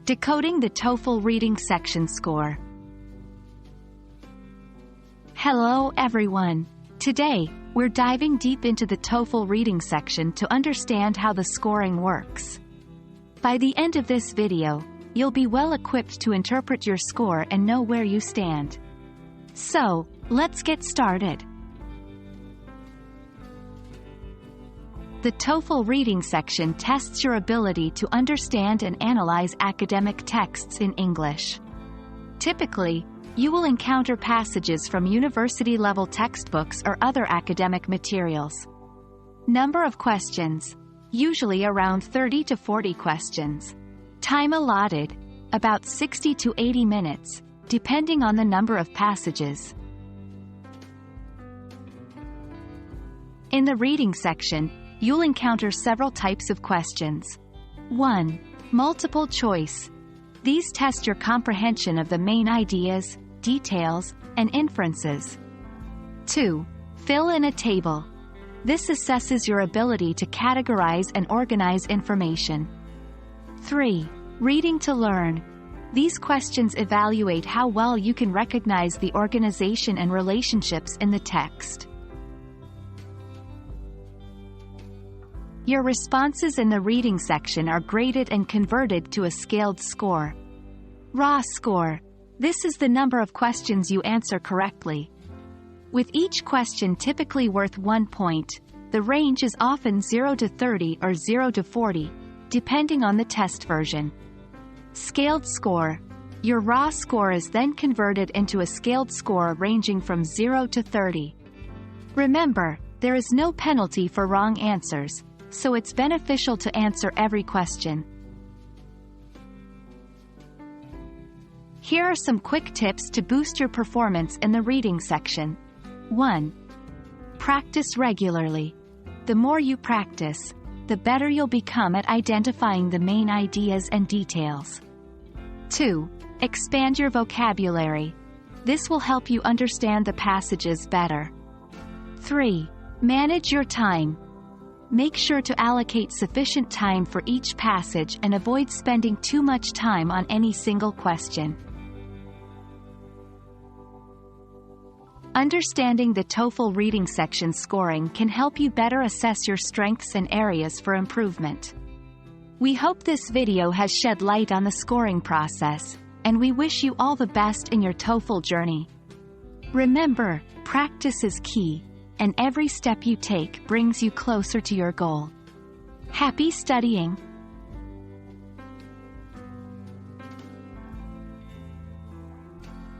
Decoding the TOEFL Reading Section score. Hello everyone. Today, we're diving deep into the TOEFL reading section to understand how the scoring works. By the end of this video, you'll be well equipped to interpret your score and know where you stand. So, let's get started. The TOEFL reading section tests your ability to understand and analyze academic texts in English. Typically, you will encounter passages from university-level textbooks or other academic materials. Number of questions, usually around 30 to 40 questions. Time allotted, about 60 to 80 minutes, depending on the number of passages. In the reading section, you'll encounter several types of questions. 1. Multiple choice. These test your comprehension of the main ideas, details, and inferences. 2. Fill in a table. This assesses your ability to categorize and organize information. 3. Reading to learn. These questions evaluate how well you can recognize the organization and relationships in the text. Your responses in the reading section are graded and converted to a scaled score. Raw score. This is the number of questions you answer correctly. With each question typically worth 1 point, the range is often 0 to 30 or 0 to 40, depending on the test version. Scaled score. Your raw score is then converted into a scaled score ranging from 0 to 30. Remember, there is no penalty for wrong answers, so it's beneficial to answer every question. Here are some quick tips to boost your performance in the reading section. 1. Practice regularly. The more you practice, the better you'll become at identifying the main ideas and details. 2. Expand your vocabulary. This will help you understand the passages better. 3. Manage your time. Make sure to allocate sufficient time for each passage and avoid spending too much time on any single question. Understanding the TOEFL reading section scoring can help you better assess your strengths and areas for improvement. We hope this video has shed light on the scoring process, and we wish you all the best in your TOEFL journey. Remember, practice is key, and every step you take brings you closer to your goal. Happy studying!